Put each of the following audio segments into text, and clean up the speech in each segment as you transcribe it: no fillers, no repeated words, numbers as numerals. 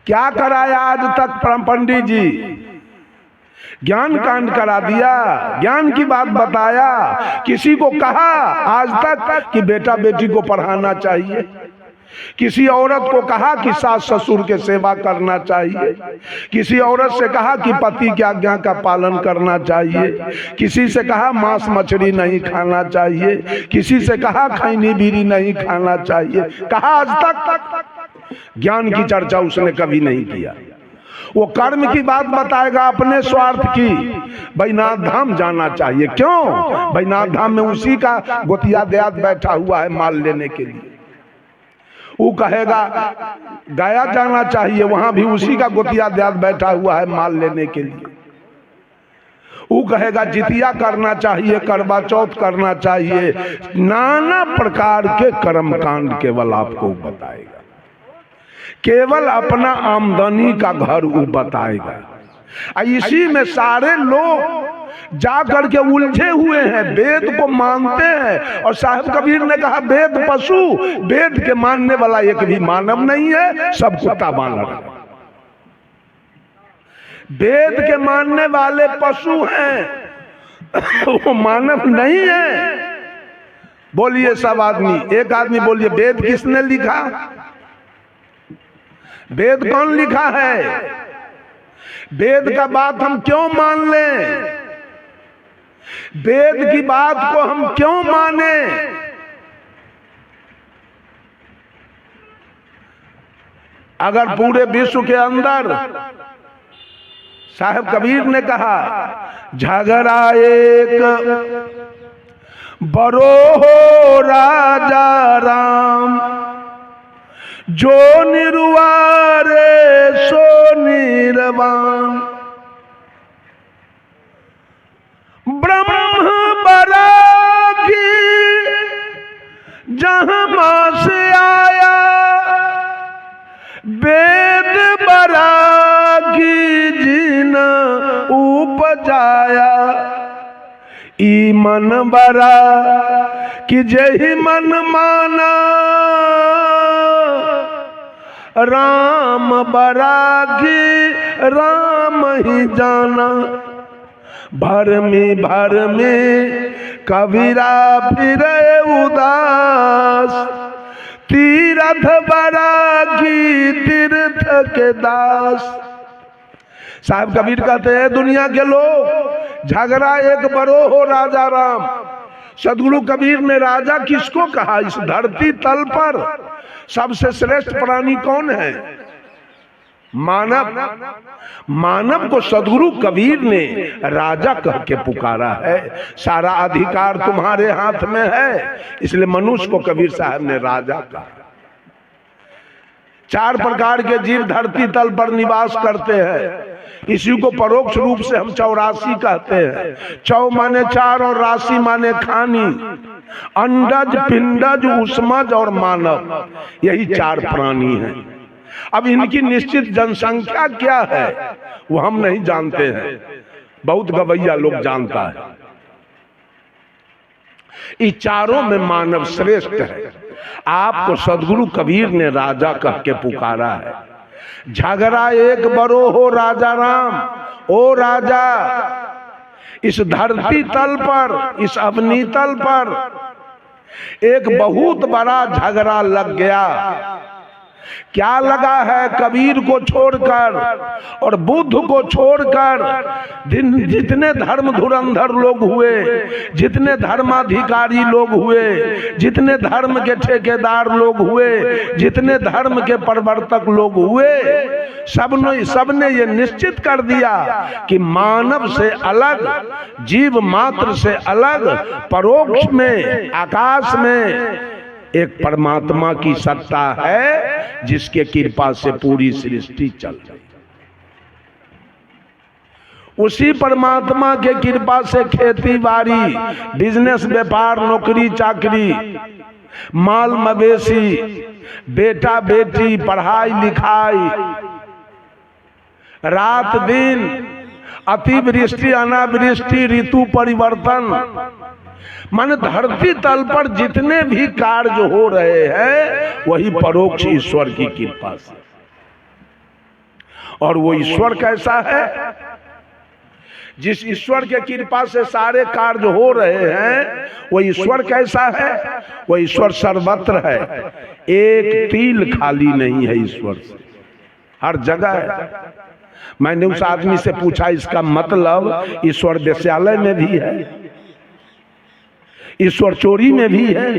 क्या कराया आज तक पंडित जी? ज्ञान कांड करा दिया, ज्ञान की बात बताया। किसी को कहा आज तक कि बेटा बेटी को पढ़ाना चाहिए? किसी औरत को कहा कि सास ससुर के सेवा करना चाहिए? किसी औरत से कहा कि पति की आज्ञा का पालन करना चाहिए? किसी से कहा मांस मछली नहीं खाना चाहिए? किसी से कहा खैनी बीड़ी नहीं खाना चाहिए? कहा आज तक? ज्ञान की चर्चा उसने कभी नहीं किया। वो कर्म की बात बताएगा, अपने स्वार्थ की। बैजनाथ धाम जाना चाहिए। क्यों? बैजनाथ धाम में उसी का गोतिया देहात बैठा हुआ है माल लेने के लिए। वो कहेगा गया जाना चाहिए, वहां भी उसी का गोतिया देहात बैठा हुआ है माल लेने के लिए। वो कहेगा जितिया करना चाहिए, करवा चौथ करना चाहिए। नाना प्रकार के कर्म कांड केवल आपको बताएगा, केवल अपना आमदनी का घर वो बताएगा। इसी में सारे लोग जा करके उलझे हुए हैं, वेद को मानते हैं। और साहब कबीर ने कहा वेद पशु, वेद के मानने वाला एक भी मानव नहीं है, सब कुत्ता बानर। वेद के मानने वाले पशु हैं, वो मानव नहीं है। बोलिए सब आदमी, एक आदमी बोलिए वेद किसने लिखा? वेद कौन लिखा है? वेद का बात हम क्यों मान लें? वेद की बात को हम क्यों माने? अगर पूरे विश्व के अंदर साहब कबीर ने कहा झगड़ा एक बरो हो राजा राम, जो निर्वारे सो निर्वाण, ब्रह्म बरागी जहां से आया, वेद बरागी जिन उपजाया, ई मन बरा कि जही मन माना, राम बरागी राम ही जाना, भर में कबीरा फिरे उदास, तीर्थ बरागी तीर्थ के दास। साहब कबीर कहते हैं दुनिया के लोग झगड़ा एक बरो हो राजा राम। सदगुरु कबीर ने राजा किसको कहा? इस धरती तल पर सबसे श्रेष्ठ प्राणी कौन है? मानव। मानव को सदगुरु कबीर ने राजा कह के पुकारा है। सारा अधिकार तुम्हारे हाथ में है, इसलिए मनुष्य को कबीर साहब ने राजा कहा। 4 प्रकार के जीव धरती तल पर निवास करते हैं। इसी को परोक्ष रूप से हम 84 कहते हैं। 4 माने 4 और राशि माने खानी। अंडज, पिंडज, उष्मज और मानव, यही 4 प्राणी हैं। अब इनकी निश्चित जनसंख्या क्या है वो हम नहीं जानते हैं, बहुत गवैया लोग जानता है। इस चारों में मानव श्रेष्ठ है। आपको सदगुरु कबीर ने राजा कह के पुकारा है। झगड़ा एक बरो हो राजा राम। ओ राजा, इस धरती तल पर, इस अवनी तल पर एक बहुत बड़ा झगड़ा लग गया। क्या लगा है? कबीर को छोड़कर और बुद्ध को छोड़कर जितने धर्म धुरंधर लोग हुए, जितने धर्माधिकारी लोग हुए, जितने धर्म के ठेकेदार लोग हुए, जितने धर्म के प्रवर्तक लोग हुए, सबने ये निश्चित कर दिया कि मानव से अलग, जीव मात्र से अलग, परोक्ष में, आकाश में एक परमात्मा की सत्ता है जिसके कृपा से पूरी सृष्टि चल रही। उसी परमात्मा के कृपा से खेती बाड़ी, बिजनेस, व्यापार, नौकरी चाकरी, माल मवेशी, बेटा बेटी, पढ़ाई लिखाई, रात दिन, अतिवृष्टि अनावृष्टि, ऋतु परिवर्तन, मन धरती तल पर जितने भी कार्य हो रहे हैं वही परोक्ष ईश्वर की कृपा से। और वो ईश्वर कैसा है? जिस ईश्वर के कृपा से सारे कार्य हो रहे हैं, वो ईश्वर कैसा है? वो ईश्वर सर्वत्र है, एक तिल खाली नहीं है ईश्वर से, हर जगह है। मैंने उस आदमी से पूछा, इसका मतलब ईश्वर वेश्यालय में भी है, ईश्वर चोरी में भी है,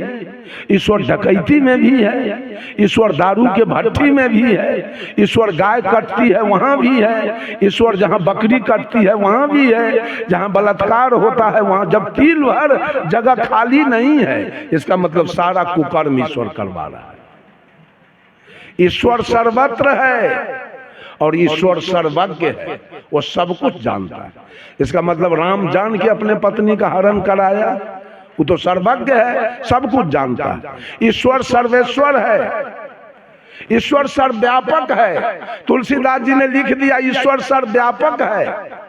ईश्वर डकैती में भी है, ईश्वर दारू के भट्टी में भी है, ईश्वर गाय कटती है वहां भी है, ईश्वर जहां बकरी कटती है वहां भी है, जहां बलात्कार होता है वहां, जब तिल भर जगह खाली नहीं है, इसका मतलब सारा कुकर्म ईश्वर करवा रहा है। ईश्वर सर्वत्र है और ईश्वर सर्वज्ञ है, वो सब कुछ जानता है। इसका मतलब राम जान के अपने पत्नी का हरण कराया, वो तो सर्वज्ञ है, सब कुछ जानता है। ईश्वर सर्वेश्वर है, ईश्वर सर्वव्यापक है। तुलसीदास जी ने लिख दिया, ईश्वर सर्वव्यापक है।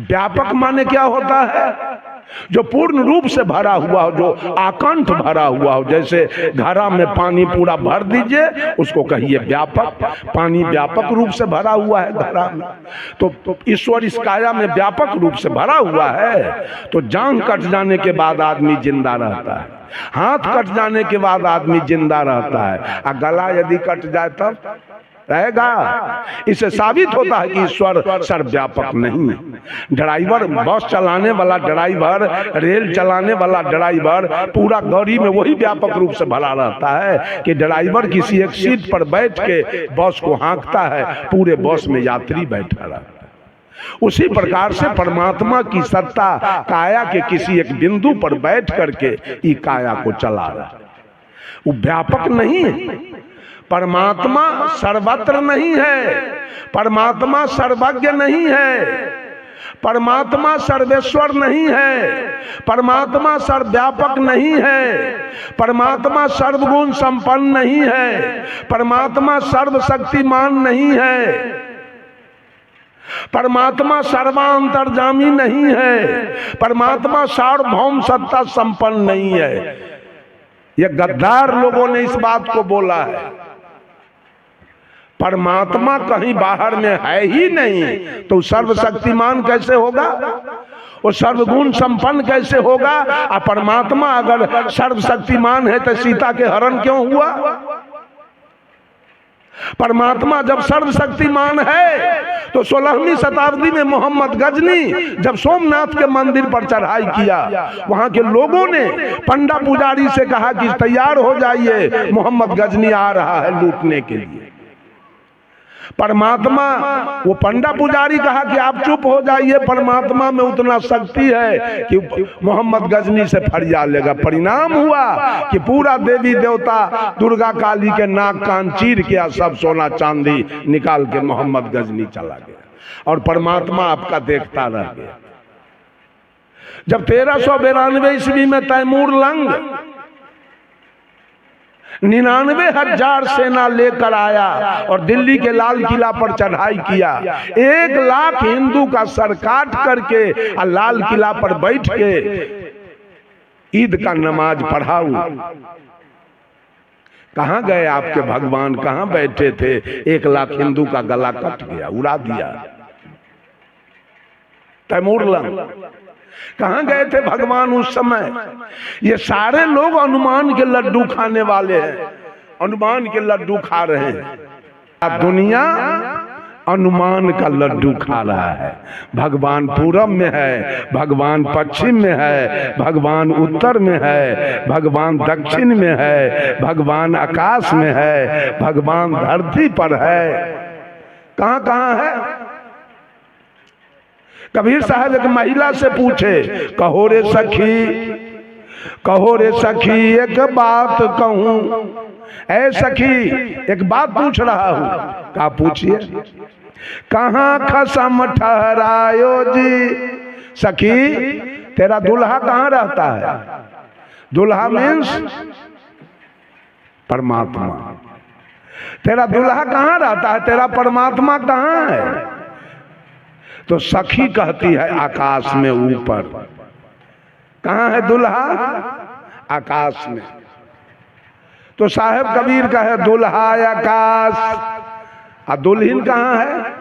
व्यापक माने क्या होता है? जो पूर्ण रूप से भरा हुआ हो, जो आकंठ भरा हुआ हो। जैसे घड़ा में पानी पूरा भर दीजिए, उसको कहिए व्यापक। पानी व्यापक रूप से भरा हुआ है घड़ा में, तो ईश्वर इस काया में व्यापक रूप से भरा हुआ है। तो जांघ कट जाने के बाद आदमी जिंदा रहता है, हाथ कट जाने के बाद आदमी जिंदा रहता है, और गला यदि कट जाए तब रहेगा। इससे साबित होता है कि ईश्वर सर्वव्यापक नहीं है। ड्राइवर, बस चलाने वाला ड्राइवर, रेल चलाने वाला ड्राइवर, पूरा गाड़ी में वही व्यापक रूप से भरा रहता है कि ड्राइवर किसी एक सीट पर बैठ के बस को हाँकता है, पूरे बस में यात्री बैठा रहता है। उसी प्रकार से परमात्मा की सत्ता काया के किसी एक बिंदु पर बैठ करके ई काया को चला रहा है। वो व्यापक नहीं है। परमात्मा सर्वत्र नहीं है, परमात्मा सर्वज्ञ नहीं है, परमात्मा सर्वेश्वर नहीं है, परमात्मा सर्वव्यापक नहीं है, परमात्मा सर्वगुण संपन्न नहीं है, परमात्मा सर्वशक्तिमान नहीं है, परमात्मा सर्वांतर्यामी नहीं है, परमात्मा सार्वभौम सत्ता संपन्न नहीं है। ये गद्दार लोगों ने इस बात को बोला है। परमात्मा कहीं बाहर में है ही नहीं, तो सर्वशक्तिमान कैसे होगा? वो सर्वगुण संपन्न कैसे होगा? और परमात्मा अगर सर्वशक्तिमान है तो सीता के हरण क्यों हुआ? परमात्मा जब सर्वशक्तिमान है तो 16वीं शताब्दी में मोहम्मद गजनी जब सोमनाथ के मंदिर पर चढ़ाई किया, वहां के लोगों ने पंडा पुजारी से कहा कि तैयार हो जाइए, मोहम्मद गजनी आ रहा है लूटने के लिए। परमात्मा, वो पंडा पुजारी कहा कि आप चुप हो जाइए, परमात्मा में उतना शक्ति है कि मोहम्मद गजनी से फरियाद लेगा। परिणाम हुआ कि पूरा देवी देवता दुर्गा काली के नाक कान चीर के सब सोना चांदी निकाल के मोहम्मद गजनी चला गया और परमात्मा आपका देखता रह गया। जब 1392 ईस्वी में तैमूर लंग 99,000 सेना लेकर आया और दिल्ली के लाल किला पर चढ़ाई किया। 1 लाख हिंदू का सर काट करके और लाल किला पर बैठ के ईद का नमाज पढ़ाऊ। कहां गए आपके भगवान? कहां बैठे थे? 1 लाख हिंदू का गला कट गया, उड़ा दिया। तैमूर लंग कहां गए थे भगवान उस समय? ये सारे लोग हनुमान के लड्डू खाने वाले हैं, हनुमान के लड्डू खा रहे हैं। दुनिया हनुमान का लड्डू खा रहा है। भगवान पूरब में है, भगवान पश्चिम में है, भगवान उत्तर में है, भगवान दक्षिण में है, भगवान आकाश में है, भगवान धरती पर है। कहां कहां है? कबीर साहब एक महिला से पूछे, कहो रे सखी, कहो रे सखी एक बात कहूं। ऐ सखी एक बात पूछ रहा हूं। कहा पूछिए। कहां खसम ठहरायो जी। सखी तेरा दुल्हा कहां रहता है? दुल्हा मीन्स परमात्मा। तेरा दुल्हा कहां रहता है? तेरा परमात्मा कहां है? तो सखी कहती है आकाश में ऊपर। कहां है दुल्हा? आकाश में। तो साहेब कबीर का है दुल्हा आकाश, दुल्हन कहाँ है?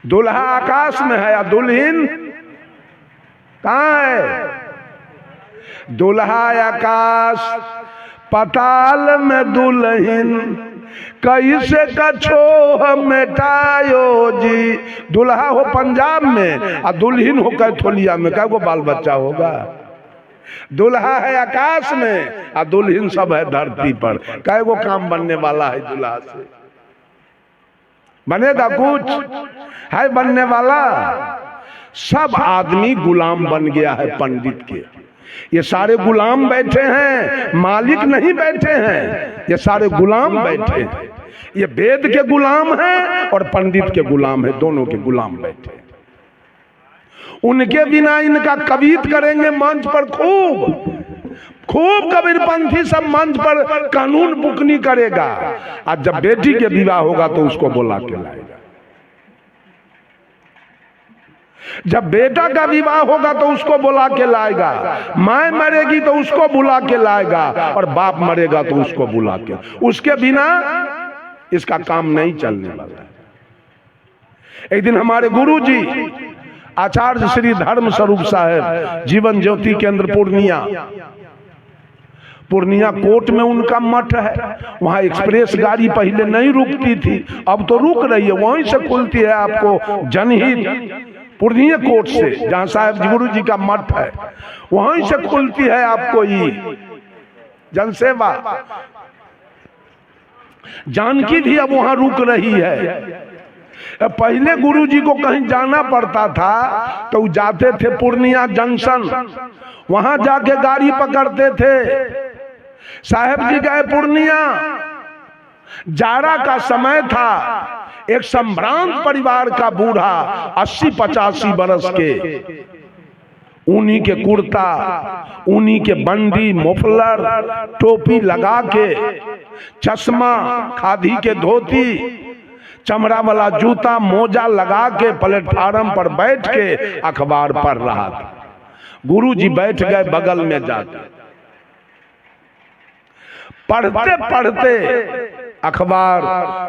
दुल्हा आकाश में है, दुल्हन कहाँ है? दुल्हा आकाश पताल में, दुल्हन कैसे कछो मेटायो जी। दुल्हा हो पंजाब में और दुल्हन हो कैथोलिया में, क्या वो बाल बच्चा होगा? दुल्हा है आकाश में और दुल्हन सब है धरती पर। क्या वो काम बनने वाला है दुल्हा से? बनेगा कुछ? है बनने वाला? सब आदमी गुलाम बन गया है पंडित के। ये सारे गुलाम बैठे हैं, मालिक नहीं बैठे हैं, ये सारे गुलाम बैठे हैं। ये वेद के गुलाम हैं और पंडित के गुलाम है, दोनों के गुलाम बैठे हैं। उनके बिना इनका कवित करेंगे मंच पर, खूब कबीरपंथी सब मंच पर कानून बुकनी करेगा। और जब बेटी के विवाह होगा तो उसको बुला के लाएगा। जब बेटा का विवाह होगा तो उसको बुला के लाएगा। माँ मरेगी तो उसको बुला के लाएगा, और बाप मरेगा तो उसको बुला के। उसके बिना इसका काम नहीं चलने वाला है। एक दिन हमारे गुरुजी आचार्य श्री धर्म स्वरूप साहब जीवन ज्योति केंद्र पूर्णिया कोट में उनका मठ है। वहां एक्सप्रेस गाड़ी पहले नहीं रुकती थी, अब तो रुक रही है। वहीं से खुलती है आपको जनहित पूर्णिया कोट से, जहां साहब गुरु जी का मठ है, वहीं से खुलती है आपको ये जनसेवा। जानकी भी अब वहां रुक रही है। पहले गुरु जी को कहीं जाना पड़ता था तो जाते थे पूर्णिया जंक्शन, वहां जाके गाड़ी पकड़ते थे। साहब जी गए पूर्णिया, जाड़ा का समय था। एक संभ्रांत परिवार का बूढ़ा 80-85 बरस के, ऊनी के कुर्ता, ऊनी के बंडी, मुफलर, टोपी लगा के, चश्मा, खादी के धोती, चमड़ा वाला जूता, मोजा लगा के प्लेटफार्म पर बैठ के अखबार पढ़ रहा था। गुरु जी बैठ गए बगल में जाके। पढ़ते पढ़ते अखबार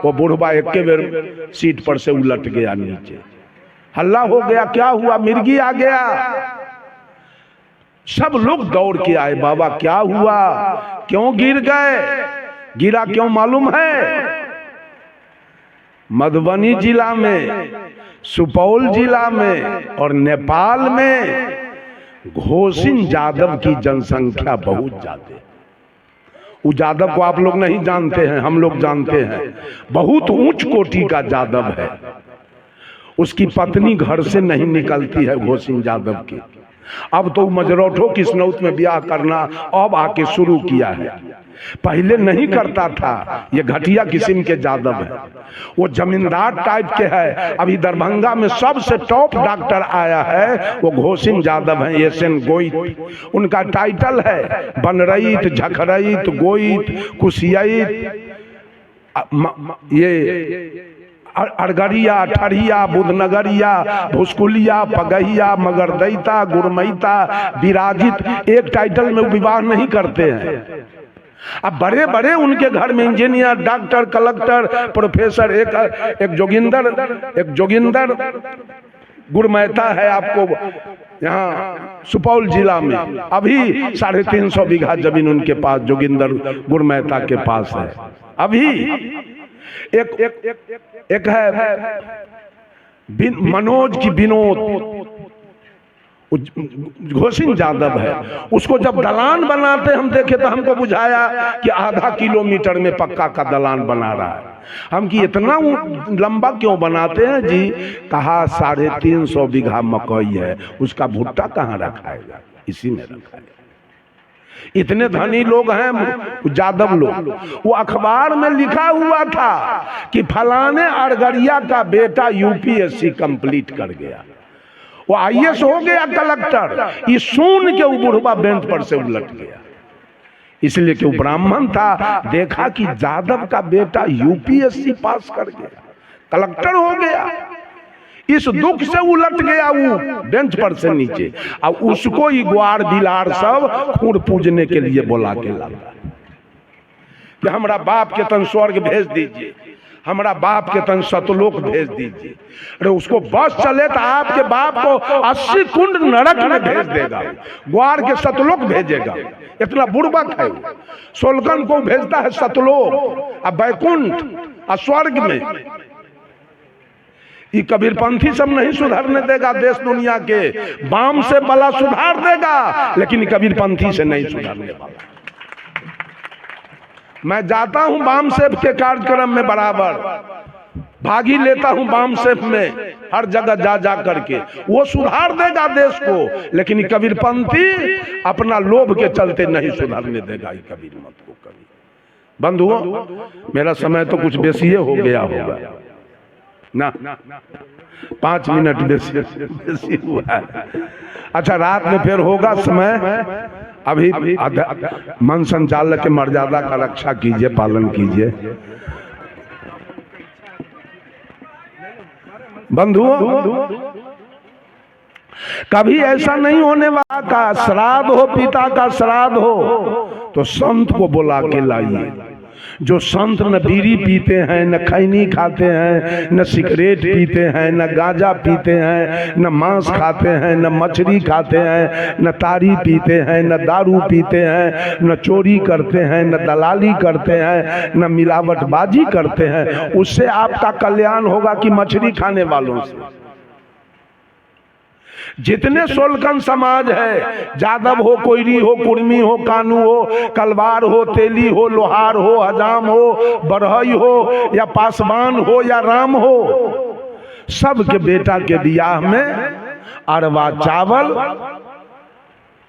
वो बुढ़वा एक बेर सीट पर से उलट गया नीचे। हल्ला हो गया, क्या हुआ? मिर्गी आ गया। सब लोग दौड़ के आए, बाबा क्या हुआ, क्यों गिर गए? गिरा क्यों मालूम है? मधुबनी जिला में, सुपौल जिला में और नेपाल में घोषिन यादव की जनसंख्या बहुत ज्यादा। वो यादव को आप लोग नहीं जानते हैं, हम लोग जानते हैं। बहुत ऊंच कोटि का यादव है। उसकी पत्नी घर से नहीं निकलती है घोषिन यादव की। अब तो मजरोठो किस्नौत में ब्याह करना अब आके शुरू किया है, पहले नहीं करता था। ये घटिया किस्म के यादव है, वो जमींदार टाइप के है। अभी दरभंगा में सबसे टॉप डॉक्टर आया है, वो घोषिन यादव है, एसएन गोइत उनका टाइटल है। बनरईत, झखरईत, गोइत, कुशियत, ये अरगरिया, ठरिया, बुधनगरिया, भुसकुलिया, पगहिया, मगरदैता, गुरमैता, विराजित, एक टाइटल में विवाह नहीं करते हैं। अब बड़े बड़े उनके घर में इंजीनियर, डॉक्टर, कलेक्टर, प्रोफेसर, एक जोगिंदर गुरमैता है आपको यहाँ सुपौल जिला में। अभी 350 बीघा जमीन उनके पास जोगिंदर गुरमैता के पास है। अभी एक है मनोज की विनोद, घोषिन यादव है। उसको जब दलान बनाते हम देखे तो हमको बुझाया कि आधा किलोमीटर में पक्का का दलान बना रहा है। हम कि इतना लंबा क्यों बनाते हैं जी? कहा 350 बीघा मकई है, उसका भुट्टा कहाँ रखाएगा? इसी में रखा है। इतने धनी लोग हैं यादव लोग। वो अखबार में लिखा हुआ था कि फलाने अरगरिया का बेटा यूपीएससी कंप्लीट कर गया, वो आईएएस हो गया, कलेक्टर। ये सुन के वो बुढ़वा बेंच पर से उलट गया, इसलिए कि वो ब्राह्मण था। देखा कि यादव का बेटा यूपीएससी पास कर गया, कलेक्टर हो गया। इस दुख से उलट गया वो बेंच पर से नीचे। अब उसको ही ग्वार बिलार सब खूर पूजने के लिए बुला के लाता। कि हमारा बाप के तन स्वर्ग भेज दीजिए, हमारा बाप के तन सतलोक भेज दीजिए। अरे उसको बस चले तो आपके बाप को 80 कुंड नरक में भेज देगा, ग्वार के सतलोक भेजेगा। इतना बुर्बक है वो। सोलकन को भेजता है सतलोक और बैकुंठ और स्वर्ग में। ये कबीरपंथी सब नहीं सुधरने देगा देश दुनिया के। बाम से भला सुधार देगा, लेकिन कबीरपंथी से नहीं सुधरने वाला। मैं जाता हूं बाम सेफ के कार्यक्रम में, बराबर भागी लेता हूं बाम सेफ में, हर जगह जा जा करके। वो सुधार देगा देश को, लेकिन कबीरपंथी अपना लोभ के चलते नहीं सुधारने देगा कबीर मत को कभी। बंधुओं, मेरा समय तो कुछ बेसी हो गया होगा ना, 5 मिनट बेसी हुआ है। अच्छा, रात में फिर होगा समय। अभी मन संचालक के मर्यादा का रक्षा कीजिए, पालन कीजिए। बंधुओं, कभी ऐसा नहीं होने वाला का श्राद्ध हो, पिता का श्राद्ध हो तो संत को बुला के लाइए। जो संत न बीड़ी पीते हैं, न खैनी खाते हैं, न सिगरेट पीते हैं, न गांजा पीते हैं, न मांस खाते हैं, न मछली खाते हैं, न तारी पीते हैं, न दारू पीते हैं, न चोरी करते हैं, न दलाली करते हैं, न मिलावटबाजी करते हैं, उससे आपका कल्याण होगा कि मछली खाने वालों से। जितने सोलकन समाज है, जादव हो, कोयरी हो, कुर्मी हो, कानू हो, कलवार हो, तेली हो, लोहार हो, हजाम हो, बरहई हो, या पासवान हो, या राम हो, सब के बेटा के बियाह में अरवा चावल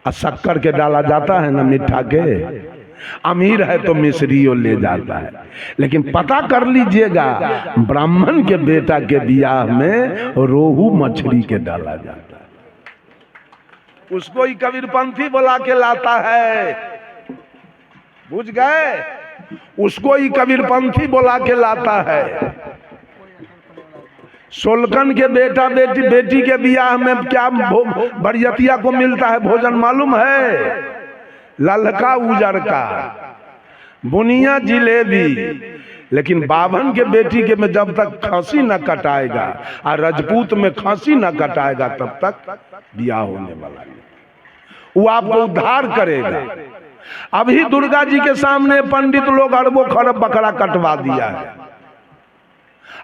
और शक्कर के डाला जाता है ना, मिठा के। अमीर है तो मिश्रियों ले जाता है, लेकिन पता कर लीजिएगा ब्राह्मण के बेटा के बियाह में रोहू मछली के डाला जाता है। उसको ही कबीरपंथी बुला के लाता है, बुझ गए? उसको ही कबीरपंथी बुला के लाता है। सोलकन के बेटी के बियाह में क्या बरियतिया को मिलता है भोजन मालूम है? ललका उजर का बुनिया जिलेबी। लेकिन बाभन के बेटी के में जब तक खांसी न कटाएगा और रजपूत में खांसी न कटाएगा तब तक बियाह होने वाला है। वो आपको उद्धार करेगा। अभी दुर्गा जी के सामने पंडित लोग अरबों खरब बकरा कटवा दिया है,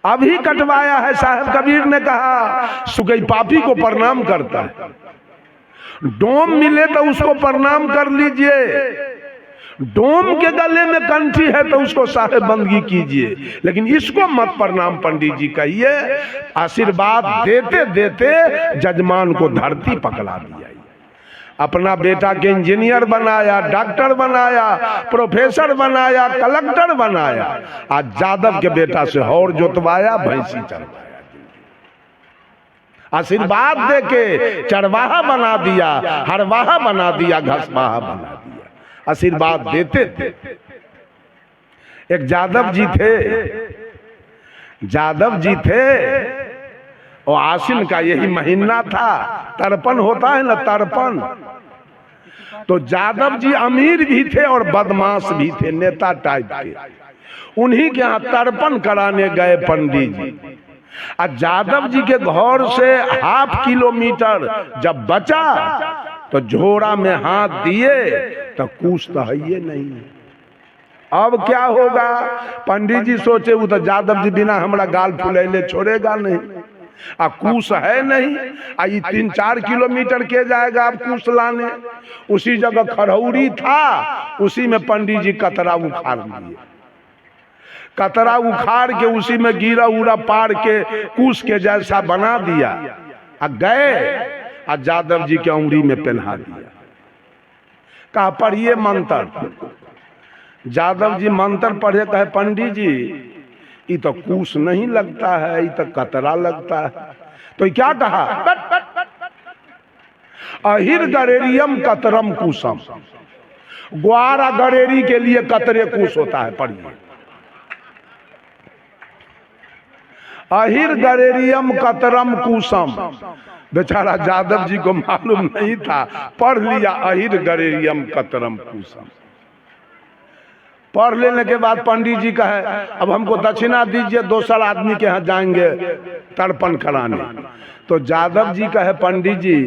अभी कटवाया है। साहब कबीर ने कहा सुगई पापी को प्रणाम करता है, डोम मिले तो उसको प्रणाम कर लीजिए, डोम के गले में कंठी है तो उसको साहेब बंदगी कीजिए, लेकिन इसको मत प्रणाम पंडित जी कहिए। आशीर्वाद देते देते जजमान को धरती पकड़ा दिया। अपना बेटा के इंजीनियर बनाया, डॉक्टर बनाया, प्रोफेसर बनाया, कलेक्टर बनाया। आज जादव के बेटा से हौर जोतवाया, भैंसी चरवाया। आशीर्वाद देके चरवाहा बना दिया, हरवाहा बना दिया, घसवाहा बना दिया। आशीर्वाद देते थे। एक जादव जी थे, और आश्विन का यही महीना था, तर्पण होता है ना, तर्पण। तो जादव जी अमीर भी थे और बदमाश भी थे, नेता टाइप के। उन्हीं के यहाँ तर्पण कराने गए पंडित जी। और जादव जी के घर से 1/2 किलोमीटर जब बचा तो झोरा में हाथ दिए तो कुछ तो है ये नहीं। अब क्या होगा? पंडित जी सोचे वो तो जादव जी बिना हमारा गाल फुलैले छोड़ेगा नहीं, आ कूस है नहीं, आई 3-4 किलोमीटर के जाएगा अब कूस लाने। उसी जगह खरौरी था, उसी में पंडित जी कतरा उखाड़ लिए। कतरा उखाड़ के उसी में गिरा उड़ा पार के कूस के जैसा बना दिया। आ गए आ जादव जी के उंगली में पहना दिया। कहा पढ़िए मंत्र। जादव जी मंत्र पढ़े, कहे पंडित जी ये तो कूस नहीं लगता है, ये तो कतरा लगता है। तो क्या कहा? अहिर गरेरियम कतरम कूसम। ग्वारा गरेरी के लिए कतरे कूस होता है, पढ़िए। अहिर गरेरियम कतरम कूसम। बेचारा जादव जी को मालूम नहीं था, पढ़ लिया अहिर गरेरियम कतरम कूसम। पढ़ लेने के बाद पंडित जी कहे अब हमको दक्षिणा दीजिए, दूसरा आदमी के यहाँ जाएंगे तर्पण कराने। तो जादव जी कहे पंडित जी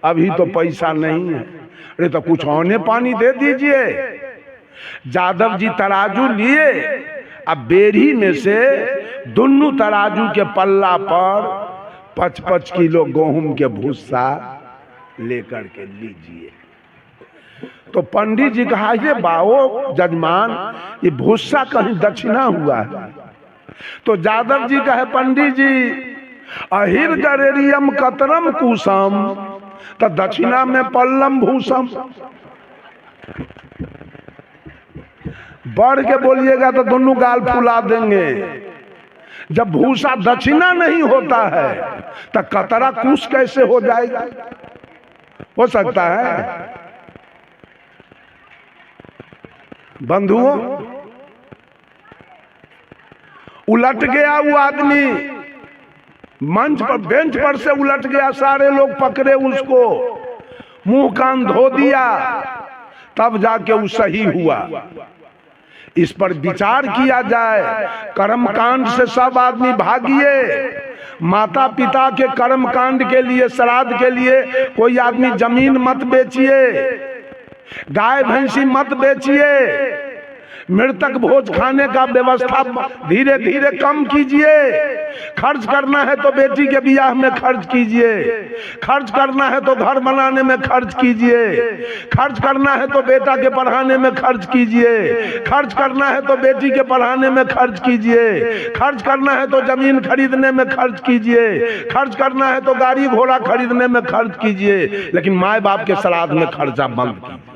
अभी तो पैसा नहीं है। अरे तो कुछ औने पानी दे दीजिए। जादव जी तराजू लिए, अब बेरी में से दोनों तराजू के पल्ला पर 5-5 किलो गेहूं के भूसा लेकर के लीजिए। तो पंडित जी कहा ये बाओ जजमान ये भूसा कहीं दक्षिणा हुआ है। तो जादव जी कहे पंडित जी अहिर गरेरियम कतरम कुसम, तो दक्षिणा में पल्लम भूसम। बढ़ के बोलिएगा तो दोनों गाल फुला देंगे। जब भूसा दक्षिणा नहीं होता है तो कतरा कुश कैसे हो जाएगा? हो सकता है? बंधुओं उलट गया वो आदमी, मंच पर बेंच पर से उलट गया, सारे लोग पकड़े उसको, मुंह कान धो दिया, तब जाके वो सही हुआ। इस पर विचार किया जाए। कर्मकांड से सब आदमी भागिए। माता पिता के कर्मकांड के लिए, श्राद्ध के लिए कोई आदमी जमीन मत बेचिए, गाय भैंसी मत बेचिए, मृतक भोज खाने का व्यवस्था धीरे धीरे कम कीजिए। खर्च करना है तो बेटी के ब्याह में खर्च कीजिए, खर्च करना है तो घर बनाने में खर्च कीजिए, खर्च करना है तो बेटा के पढ़ाने में खर्च कीजिए, खर्च करना है तो बेटी के पढ़ाने में खर्च कीजिए, खर्च करना है तो जमीन खरीदने में खर्च कीजिए, खर्च करना है तो गाड़ी घोड़ा खरीदने में खर्च कीजिए। लेकिन माए बाप के श्राद्ध में खर्चा बंद कीजिए।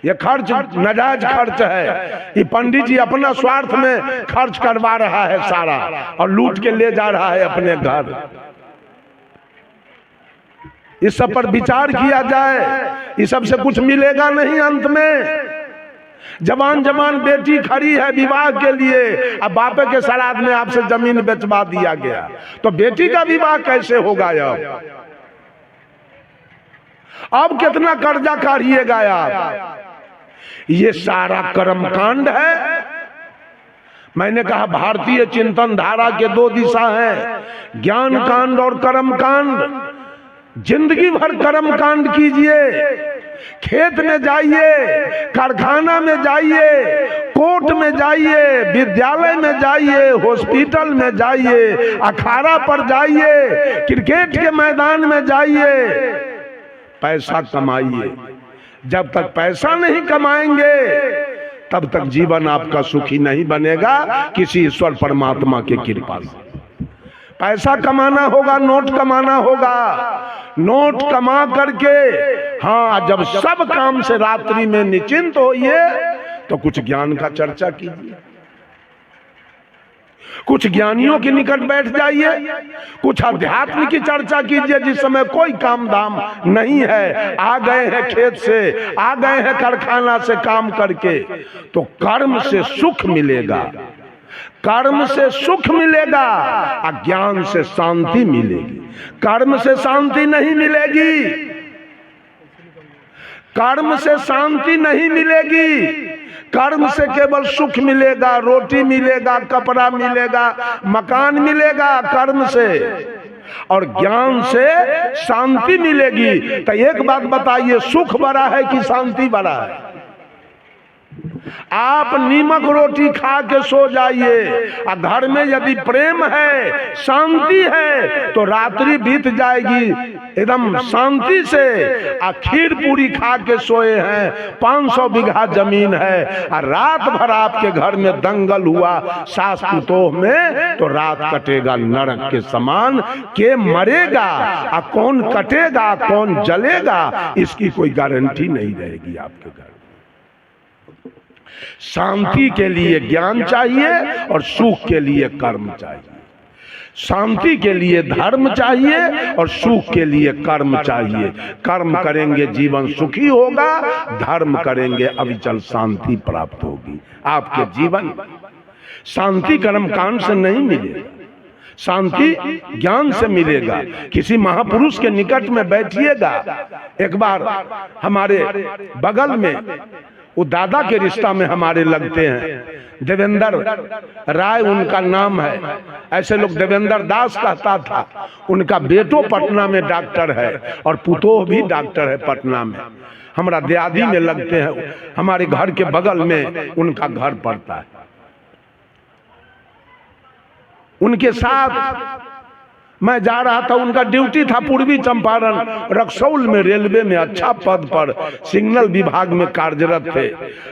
ये खर्च नाजायज खर्च है। ये पंडित जी अपना स्वार्थ में खर्च करवा रहा है सारा, और लूट के ले जा रहा है अपने घर। इस सब पर विचार किया जाए। इस सब से कुछ मिलेगा नहीं अंत में। जवान जवान बेटी खड़ी है विवाह के लिए, अब बापे के श्राद्ध में आपसे जमीन बेचवा दिया गया, तो बेटी का विवाह कैसे होगा? अब कितना कर्जा काढ़िएगा आप? ये सारा कर्मकांड है। मैंने कहा भारतीय चिंतन धारा के 2 दिशा हैं, ज्ञान कांड और कर्म कांड। जिंदगी भर कर्म कांड कीजिए। खेत में जाइए, कारखाना में जाइए, कोर्ट में जाइए, विद्यालय में जाइए, हॉस्पिटल में जाइए, अखाड़ा पर जाइए, क्रिकेट के मैदान में जाइए, पैसा कमाइए। जब तक पैसा नहीं कमाएंगे तब तक जीवन आपका सुखी नहीं बनेगा किसी ईश्वर परमात्मा के कृपा से। पैसा कमाना होगा, नोट कमाना होगा। नोट कमा करके हाँ, जब सब काम से रात्रि में निश्चिंत होइए तो कुछ ज्ञान का चर्चा कीजिए, कुछ ज्ञानियों के निकट बैठ जाइए, कुछ अध्यात्म की चर्चा कीजिए। जिस समय कोई काम धाम नहीं है, आ गए हैं खेत से, आ गए हैं कारखाना से काम करके, तो कर्म से सुख मिलेगा, कर्म से सुख मिलेगा, अज्ञान से शांति मिलेगी। कर्म से शांति नहीं मिलेगी, कर्म से शांति नहीं मिलेगी। कर्म से केवल सुख मिलेगा, रोटी मिलेगा, कपड़ा मिलेगा, मकान मिलेगा कर्म से, और ज्ञान से शांति मिलेगी। तो एक बात बताइए, सुख बड़ा है कि शांति बड़ा है? आप नीमक रोटी खा के सो जाइए, और घर में यदि प्रेम है, शांति है, तो रात्रि बीत जाएगी एकदम शांति से। और खीर पूरी खा के सोए हैं, 500 बीघा जमीन है, और रात भर आपके घर में दंगल हुआ सास पुतोह में, तो रात कटेगा नरक के समान। के मरेगा और कौन कटेगा, कौन जलेगा, इसकी कोई गारंटी नहीं रहेगी आपके घर। शांति के लिए ज्ञान चाहिए और सुख के लिए कर्म चाहिए। शांति के लिए धर्म चाहिए और सुख के लिए कर्म चाहिए। कर्म करेंगे जीवन सुखी होगा, धर्म करेंगे अविचल शांति प्राप्त होगी आपके जीवन। शांति कर्म कांड से नहीं मिलेगा, शांति ज्ञान से मिलेगा। किसी महापुरुष के निकट में बैठिएगा। एक बार हमारे बगल में वो दादा के रिश्ता में हमारे लगते हैं। देवेंद्र राय उनका नाम है। ऐसे लोग देवेंद्र दास कहता था। उनका बेटो पटना में डॉक्टर है और पुतोह भी डॉक्टर है पटना में। हमारा दियादी में लगते हैं। हमारे घर के बगल में उनका घर पड़ता है। उनके साथ मैं जा रहा था। उनका ड्यूटी था पूर्वी चंपारण रक्सौल में रेलवे में अच्छा पद पर सिग्नल विभाग में कार्यरत थे।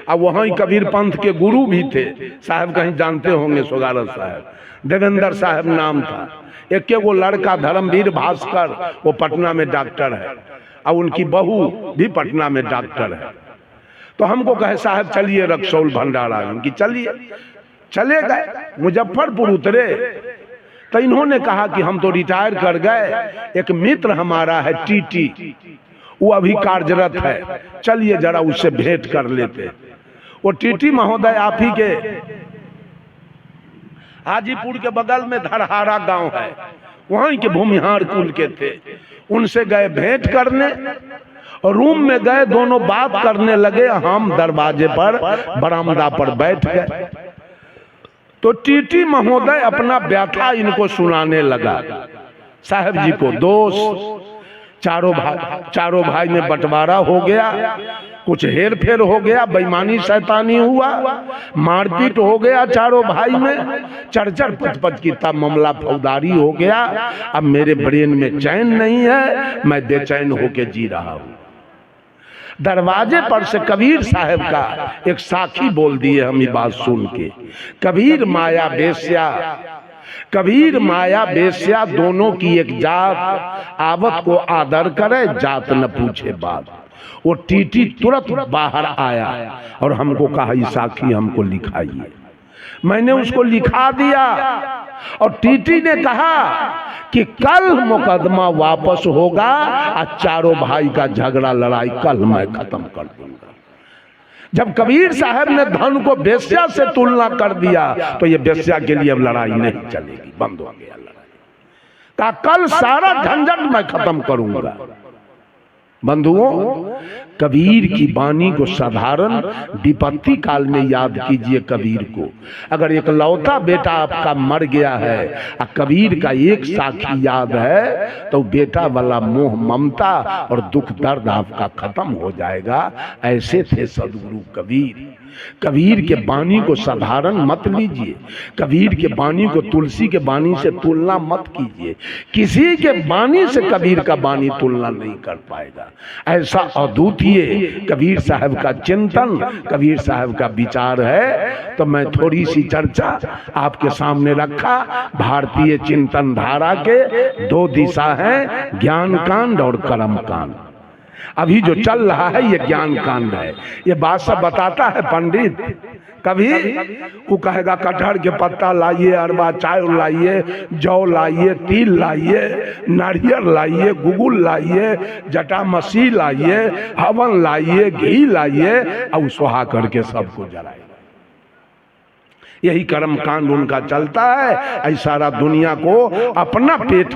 अब वहीं कबीर पंथ के गुरु भी थे। साहब कहीं जानते होंगे सोगारत साहब। देवेंद्र साहब नाम था। एक वो लड़का धर्मवीर भास्कर वो पटना में डॉक्टर है और उनकी बहू भी पटना में डॉक्टर है। तो हमको कहे साहब चलिए रक्सौल भंडारा। उनकी चलिए। चले गए। मुजफ्फरपुर उतरे तो इन्होंने कहा कि हम तो रिटायर कर गए। एक मित्र हमारा है टीटी, वो अभी कार्यरत है, चलिए जरा उससे भेंट कर लेते। वो टीटी महोदय आप ही के हाजीपुर के बगल में धरहारा गांव है, वहीं के भूमिहार कुल के थे। उनसे गए भेंट करने और रूम में गए। दोनों बात करने लगे। हम दरवाजे पर बरामदा पर बैठ गए। तो टीटी महोदय अपना व्यथा इनको सुनाने लगा। साहब जी को दोस्त, चारों भाई में बंटवारा हो गया, कुछ हेर फेर हो गया, बेईमानी शैतानी हुआ, मारपीट हो गया चारों भाई में, चरचर पचपच की तब मामला फौजदारी हो गया। अब मेरे ब्रेन में चैन नहीं है, मैं बेचैन होके जी रहा हूँ। दरवाजे पर से कबीर साहब का एक साखी बोल दिए हम ये बात सुन के। कबीर माया बेस्या दोनों की एक जात, आवत को आदर करे जात न पूछे बात। वो टीटी तुरंत बाहर आया और हमको कहा ये साखी हमको लिखाइए। मैंने उसको लिखा दिया और टीटी ने कहा कि कल मुकदमा वापस होगा और चारों भाई का झगड़ा लड़ाई कल मैं खत्म कर दूंगा। जब कबीर साहब ने धन को बेस्या से तुलना कर दिया तो ये बेस्या के लिए अब लड़ाई नहीं चलेगी, बंद हो गया लड़ाई। कहा कल सारा झंझट मैं खत्म करूंगा। बंधुओं, कबीर की वाणी को साधारण विपत्ति काल में याद कीजिए। कबीर को अगर एक लौता बेटा आपका मर गया है और कबीर का एक साखी याद है तो बेटा वाला मोह ममता और दुख दर्द आपका खत्म हो जाएगा। ऐसे थे सदगुरु कबीर। कबीर के वाणी को साधारण मत लीजिए। कबीर के वाणी को तुलसी के वाणी से तुलना मत कीजिए। किसी के वाणी से कबीर का वाणी तुलना नहीं कर पाएगा। ऐसा अद्वितीय कबीर साहब का चिंतन, कबीर साहब का विचार है। तो मैं थोड़ी सी चर्चा आपके सामने रखा। भारतीय चिंतन धारा के दो दिशा हैं, ज्ञान कांड और कर्म कांड। अभी जो चल रहा है ये ज्ञान कांड है। ये बात सब बताता है पंडित। कभी वो कहेगा कटहर के पत्ता लाइए, अरबा चाय लाइए, जौ लाइए, तिल लाइए, नारियल लाइए, गुगुल लाइए, जटा मसी लाइए, हवन लाइए, घी लाइए और सुहा करके सबको जलाइए। यही कर्म कांड उनका चलता है। ऐसा सारा दुनिया को अपना पेट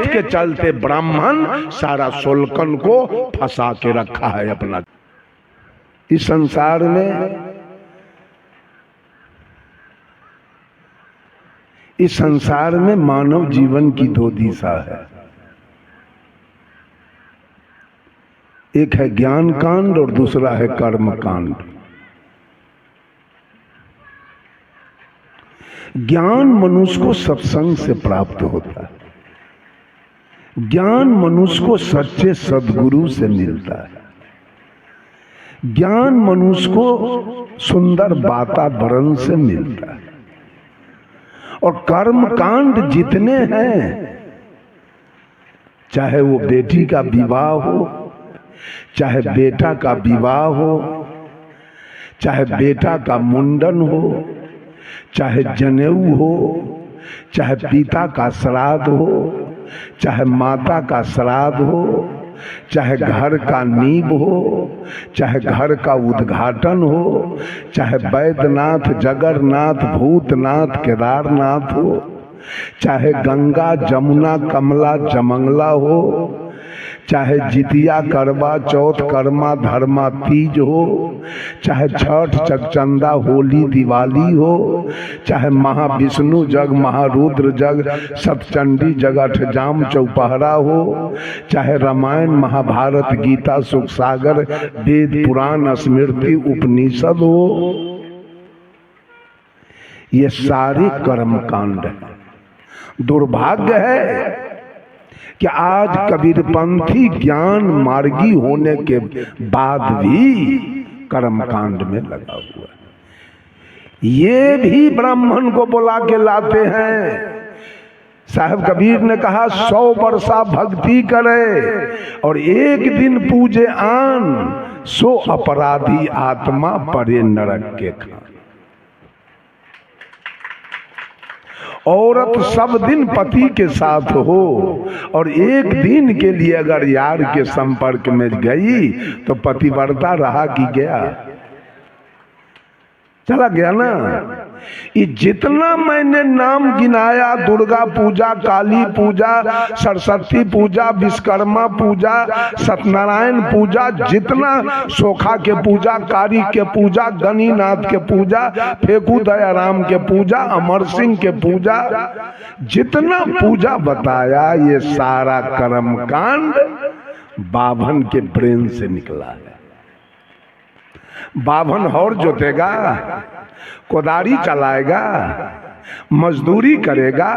के चलते ब्राह्मण सारा सोलकन को फंसा के रखा है अपना। इस संसार में मानव जीवन की दो दिशा है। एक है ज्ञान कांड और दूसरा है कर्म कांड। ज्ञान मनुष्य को सत्संग से प्राप्त होता है। ज्ञान मनुष्य को सच्चे सद्गुरु से मिलता है। ज्ञान मनुष्य को सुंदर वातावरण से मिलता है। और कर्म कांड जितने हैं, चाहे वो बेटी का विवाह हो, चाहे बेटा का विवाह हो, चाहे बेटा का मुंडन हो, चाहे जनेऊ हो, चाहे पिता का श्राद्ध हो, चाहे माता का श्राद्ध हो, चाहे घर का नींव हो, चाहे घर का उद्घाटन हो, चाहे वैद्यनाथ, जगन्नाथ, भूतनाथ, केदारनाथ हो, चाहे गंगा, जमुना, कमला, जमंगला हो, चाहे जितिया करवा चौथ कर्मा धर्मा तीज हो, चाहे छठ चकचंदा होली दिवाली हो, चाहे महाविष्णु जग महारुद्र जग सतचंडी जग अठजाम चौपहरा हो, चाहे रामायण महाभारत गीता सुख सागर वेद पुराण स्मृति उपनिषद हो, ये सारे कर्म कांड है। दुर्भाग्य है कि आज कबीरपंथी ज्ञान मार्गी होने के बाद भी कर्मकांड में लगा हुआ है। ये भी ब्राह्मण को बुला के लाते हैं। साहब कबीर ने कहा 100 वर्षा भक्ति करे और एक दिन पूजे आन, सो अपराधी आत्मा परे नरक के खान। औरत सब दिन पति के साथ हो और एक दिन के लिए अगर यार के संपर्क में गई तो पतिव्रता रहा कि गया, चला गया ना। ये जितना मैंने नाम गिनाया, दुर्गा पूजा, काली पूजा, सरस्वती पूजा, विश्वकर्मा पूजा, सत्यनारायण पूजा, जितना सोखा के पूजा, कारी के पूजा, गणिनाथ के पूजा, फेकू दयाराम के पूजा, अमर सिंह के पूजा, जितना पूजा बताया, ये सारा कर्म कांड बाभन के ब्रेन से निकला है। बाभन हौर जोतेगा, कोदारी चलाएगा, मजदूरी करेगा,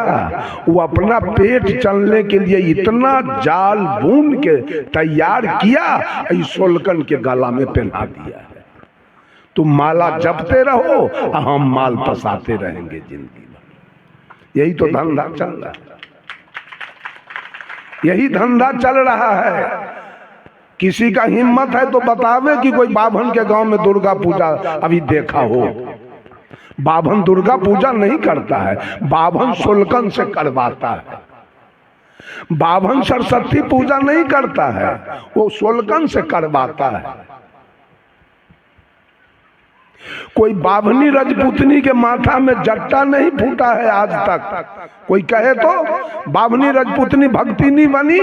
वो अपना पेट चलने के लिए इतना जाल बून के तैयार किया, सोलकन के गला में पहना दिया है। तुम माला जपते रहो, हम माल फंसाते रहेंगे जिंदगी भर। यही तो धंधा चल रहा है, यही धंधा चल रहा है। किसी का हिम्मत है तो बतावे कि कोई बाभन के गांव में दुर्गा पूजा अभी देखा हो। बाभन दुर्गा पूजा नहीं करता है, बाभन सोलकन से करवाता है। बाभन सरस्वती पूजा नहीं करता है, वो सोलकन से करवाता है। कोई बाभनी रजपूतनी के माथा में जट्टा नहीं फूटा है आज तक। कोई कहे तो बाभनी रजपूतनी भक्ति नहीं बनी,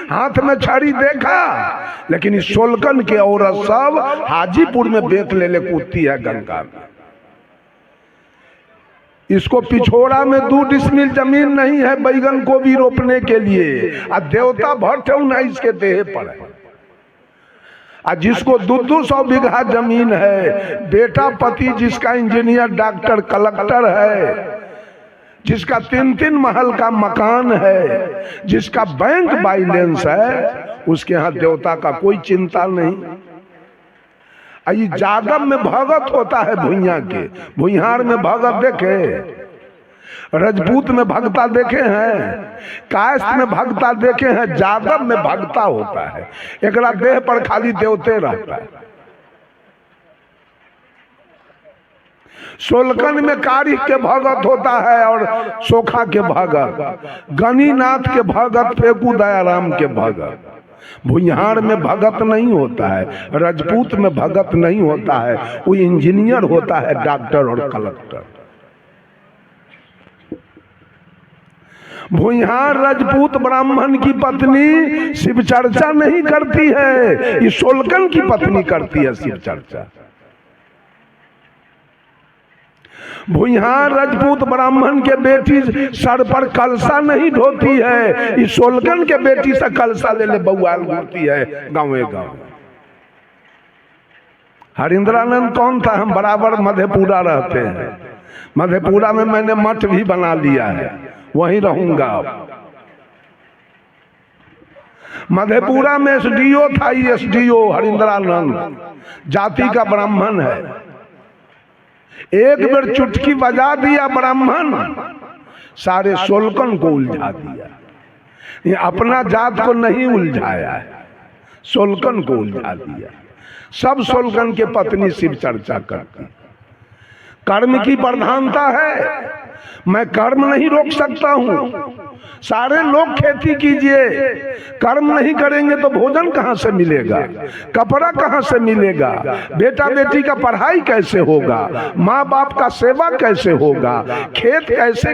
हाथ में छड़ी देखा, लेकिन इस सोलकन के औरत सब हाजीपुर में बेत ले कूदती है गंगा में। इसको पिछोड़ा में 2 डिसमिल जमीन नहीं है बैगन को भी रोपने के लिए, और देवता भट्ट इसके देह पर है। और जिसको 200 बीघा जमीन है, बेटा पति जिसका इंजीनियर डॉक्टर कलेक्टर है, जिसका 3-3 महल का मकान है, जिसका बैंक बैलेंस है, उसके यहाँ देवता का कोई चिंता नहीं। ये जादव में भगत होता है भुइयां के, भुइहार में भगत देखे, रजपूत में भगता देखे हैं, कायस्थ में भगता देखे हैं, जादव में भगता होता है। एकरा देह पर खाली देवते रहता है। सोलकन में कारी के भगत होता है और सोखा के भगत, गणिनाथ के भगत, फेकू दयाराम के भगत। भुइहार में भगत नहीं होता है, रजपूत में भगत नहीं होता है, वो इंजीनियर होता है, डॉक्टर और कलेक्टर। भुइहार राजपूत ब्राह्मण की पत्नी शिव चर्चा नहीं करती है, ये सोलकन की पत्नी करती है शिव चर्चा। भुइहार राजपूत ब्राह्मण के बेटी सर पर कलसा नहीं ढोती है, ये सोलकन के बेटी से कलसा ले बउआल घूमती है गाँवे गाँव। हरिंद्रानंद कौन था? हम बराबर मधेपुरा रहते हैं, मधेपुरा में मैंने मठ भी बना लिया है, वहीं रहूंगा। मधेपुरा में एसडीओ था, एसडीओ हरिंद्रानंद जाति का ब्राह्मण है। एक बार चुटकी बजा दिया ब्राह्मण, सारे सोलकन को उलझा दिया। ये अपना जात को नहीं उलझाया है, सोलकन को उलझा दिया। सब सोलकन के पत्नी शिव चर्चा करती। कर्म की प्रधानता है, मैं कर्म नहीं रोक सकता हूँ। सारे लोग खेती कीजिए, कर्म नहीं करेंगे तो भोजन कहाँ से मिलेगा, कपड़ा कहाँ से मिलेगा, बेटा बेटी का पढ़ाई कैसे होगा, माँ बाप का सेवा कैसे होगा, खेत कैसे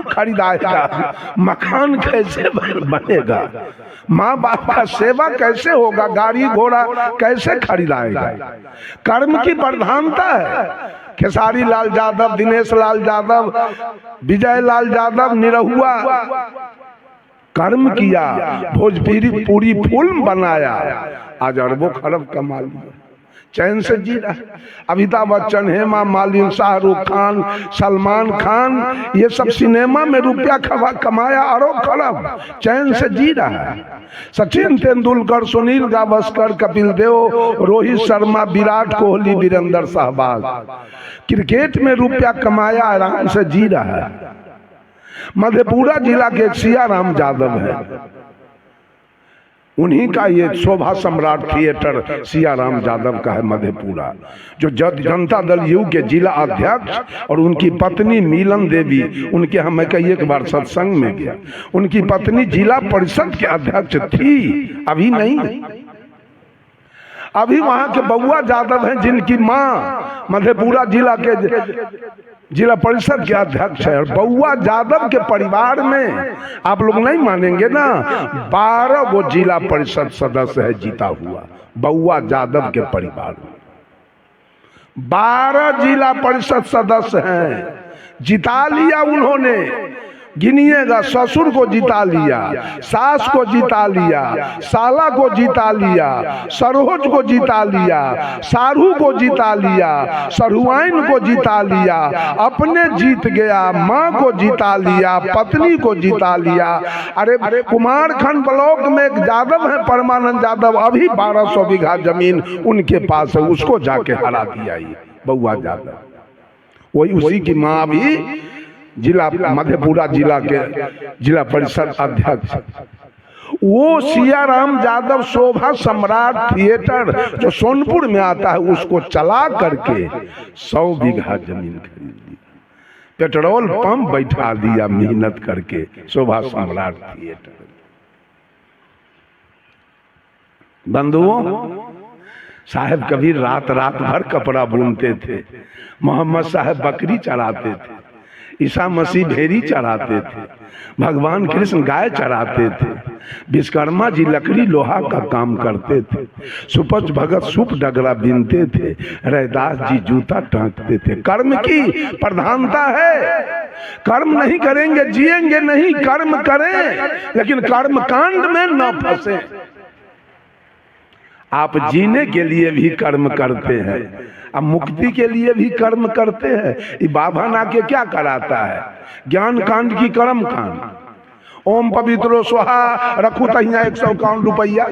खरीदाएगा, मकान कैसे बनेगा, माँ बाप का सेवा कैसे होगा, गाड़ी घोड़ा कैसे खरीदाएगा। कर्म की प्रधानता है। खेसारी लाल यादव, दिनेश लाल यादव, विजय लाल यादव निरहुआ कर्म किया, भोजपुरी पूरी फिल्म बनाया, आज अरबों खरब कमा लिया, चैन से जी रहा। अमिताभ बच्चन, हेमा मालिनी, शाहरुख खान, सलमान खान, ये सब सिनेमा में रुपया कमाया अरब खरब, चैन से जी रहा है। सचिन तेंदुलकर, सुनील गावस्कर, कपिल देव, रोहित शर्मा, विराट कोहली, वीरेंद्र सहवाग, क्रिकेट में रुपया कमाया, आराम से जी रहा है। मधेपुरा जिला के सियाराम यादव है, उन्हीं का ये शोभा सम्राट थिएटर सियाराम यादव का है मधेपुरा, जो जनता दल यू के जिला अध्यक्ष और उनकी पत्नी मीलन देवी, उनके हम मैं कई एक बार सत्संग में गया, उनकी पत्नी जिला परिषद के अध्यक्ष थी, अभी नहीं, अभी वहां के बउआ यादव हैं जिनकी माँ मधेपुरा जिला के जिला परिषद के अध्यक्ष है। और बउआ यादव के परिवार में आप लोग नहीं मानेंगे ना, 12 गो जिला परिषद सदस्य है जीता हुआ, बउआ यादव के परिवार में 12 जिला परिषद सदस्य हैं, जिता लिया उन्होंने। गिनिएगा, ससुर को जिता लिया, सास को जिता लिया, साला को जिता लिया, सरोज को जिता लिया, सारू को जिता लिया, सरुआइन को जिता लिया, अपने जीत गया, माँ को जिता लिया, पत्नी को जिता लिया। अरे कुमारखंड ब्लॉक में एक यादव है परमानंद यादव, अभी 1200 बीघा जमीन उनके पास है, उसको जाके हरा दिया ये बउआ यादव, वही उसी की माँ भी जिला मधेपुरा जिला के जिला परिषद अध्यक्ष। वो सियाराम यादव शोभा सम्राट थिएटर जो सोनपुर में आता है, उसको चला करके 100 बीघा जमीन खरीद ली, पेट्रोल पंप बैठा दिया मेहनत करके शोभा सम्राट थिएटर। बंधुओं, साहब कबीर रात रात भर कपड़ा बुनते थे, मोहम्मद साहब बकरी चराते थे, ईसा मसीह भेड़ी चराते थे, भगवान कृष्ण गाय चराते थे, विश्वकर्मा जी लकड़ी लोहा का काम करते थे, सुपच भगत सूप डगरा बीनते थे, रैदास जी जूता टांकते थे। कर्म की प्रधानता है, कर्म नहीं करेंगे जिएंगे नहीं, कर्म करें लेकिन कर्म कांड में न फंसे। आप जीने के लिए भी कर्म करते हैं, अब मुक्ति के लिए भी कर्म करते हैं। ये बाबा ना के क्या कराता है, ज्ञान कांड की कर्म कांड, ओम पवित्रो स्वाहा रखू तहिया 151 रुपया,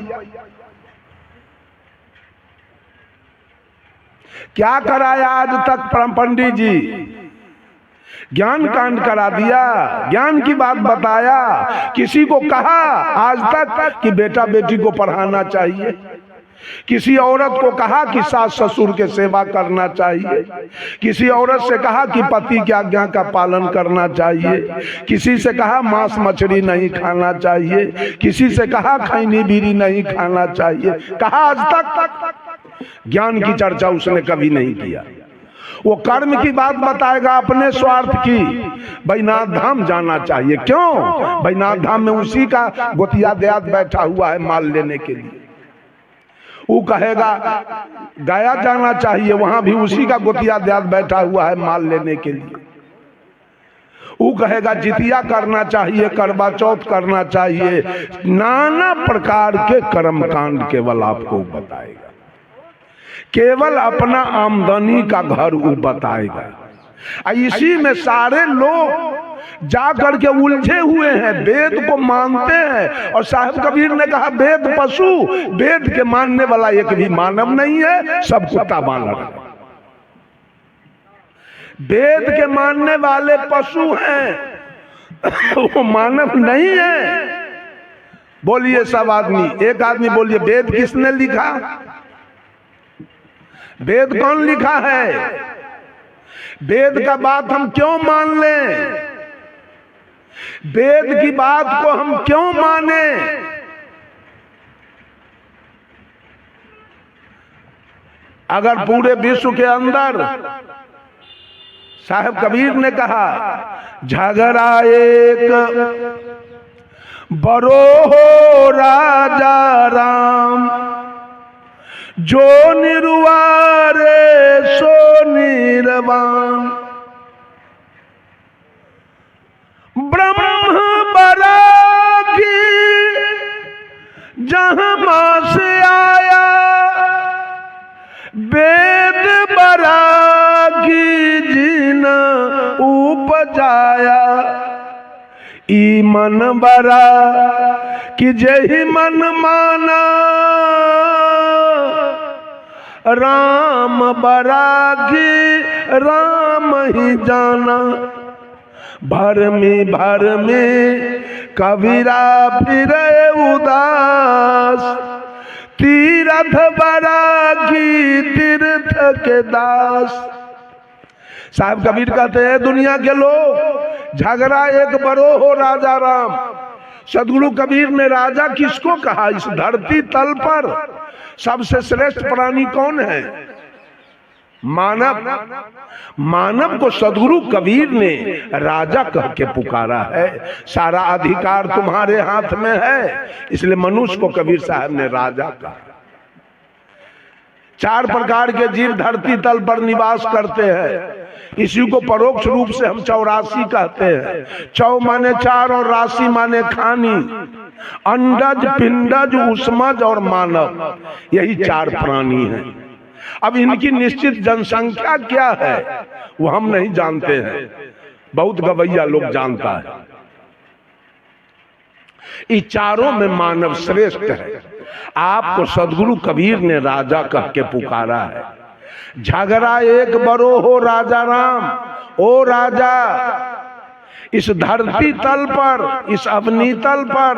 क्या कराया आज तक पंडित जी, ज्ञान कांड करा दिया, ज्ञान की बात बताया, किसी को कहा आज तक कि बेटा बेटी को पढ़ाना चाहिए, किसी औरत को कहा कि सास ससुर के सेवा करना चाहिए, किसी औरत से कहा कि पति की आज्ञा का पालन करना चाहिए, किसी से कहा मांस मछली नहीं खाना चाहिए, किसी से कहा खैनी बीड़ी नहीं खाना चाहिए, कहा आज तक ज्ञान की चर्चा उसने कभी नहीं किया। वो कर्म की बात बताएगा अपने स्वार्थ की, बैनाथ धाम जाना चाहिए, क्यों बैनाथ धाम में उसी का गोतिया देहात बैठा हुआ है माल लेने के लिए, वो कहेगा गया जाना चाहिए, वहां भी उसी का गोतिया देहात बैठा हुआ है माल लेने के लिए, वो कहेगा जितिया करना चाहिए, करवा चौथ करना चाहिए, नाना प्रकार के कर्म कांड केवल आपको बताएगा, केवल अपना आमदनी का घर वो बताएगा। इसी में सारे लोग जा करके उलझे हुए हैं, वेद को मानते हैं, और साहब कबीर ने कहा वेद पशु, वेद के मानने वाला एक भी मानव नहीं है, सब कुत्ता मानव है। वेद के मानने वाले पशु हैं, वो मानव नहीं है। बोलिए सब आदमी, एक आदमी बोलिए वेद किसने लिखा, वेद कौन लिखा है? वेद का बात हम क्यों मान लें? वेद की बात को हम क्यों माने? अगर पूरे विश्व के अंदर, साहब कबीर ने कहा, झगड़ा एक बरो हो राजा राम, जो निर्वारे सो निर्वाण। ब्रह्म बरागी जहां मां से आया, वेद बरागी जिन उपजाया। ई मन बरा कि जही मन माना, राम बरागी राम ही जाना। भर में कबीरा फिरे उदास, तीरथ बरागी तीर्थ के दास। साहब कबीर कहते हैं, दुनिया के लोग, झगड़ा एक बरो हो राजा राम। सदगुरु कबीर ने राजा किसको कहा? इस धरती तल पर सबसे श्रेष्ठ प्राणी कौन है? मानव। मानव को सदगुरु कबीर ने राजा कह के पुकारा है। सारा अधिकार तुम्हारे हाथ में है, इसलिए मनुष्य को कबीर साहब ने राजा कहा। 4 प्रकार के जीव धरती तल पर निवास करते हैं। इसी को परोक्ष रूप से हम 84 कहते हैं। 4 माने 4 और राशि माने खानी। अंडज, पिंडज, उष्मज और मानव, यही 4 प्राणी हैं। अब इनकी निश्चित जनसंख्या क्या है वो हम नहीं जानते हैं, बहुत गवैया लोग जानता है। इस चारों में मानव श्रेष्ठ है। आपको सदगुरु कबीर ने राजा कह के पुकारा है। झगड़ा एक बरो हो राजा राम। ओ राजा, इस धरती तल पर, इस अवनी तल पर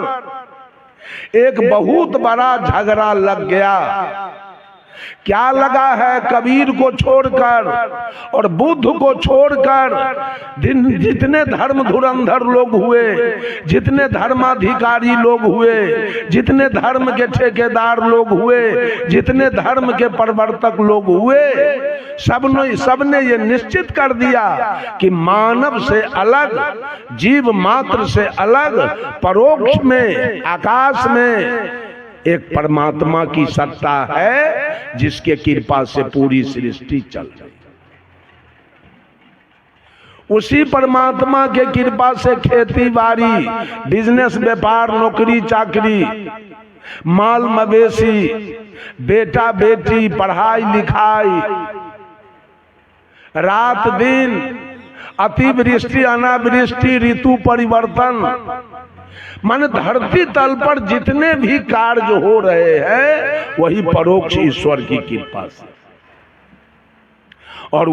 एक बहुत बड़ा झगड़ा लग गया। क्या लगा है? कबीर को छोड़कर और बुद्ध को छोड़कर जितने धर्म धुरंधर लोग हुए, जितने धर्माधिकारी लोग हुए, जितने धर्म के ठेकेदार लोग हुए, जितने धर्म के प्रवर्तक लोग हुए, सबने ये निश्चित कर दिया कि मानव से अलग, जीव मात्र से अलग, परोक्ष में, आकाश में एक परमात्मा की सत्ता है, जिसके कृपा से पूरी सृष्टि चल रही। उसी परमात्मा के कृपा से खेती बाड़ी, बिजनेस, व्यापार, नौकरी चाकरी, माल मवेशी, बेटा बेटी, पढ़ाई लिखाई, रात दिन, अतिवृष्टि अनावृष्टि, ऋतु परिवर्तन, मन धरती तल पर जितने भी कार्य हो रहे हैं वही परोक्ष ईश्वर की कृपा से। और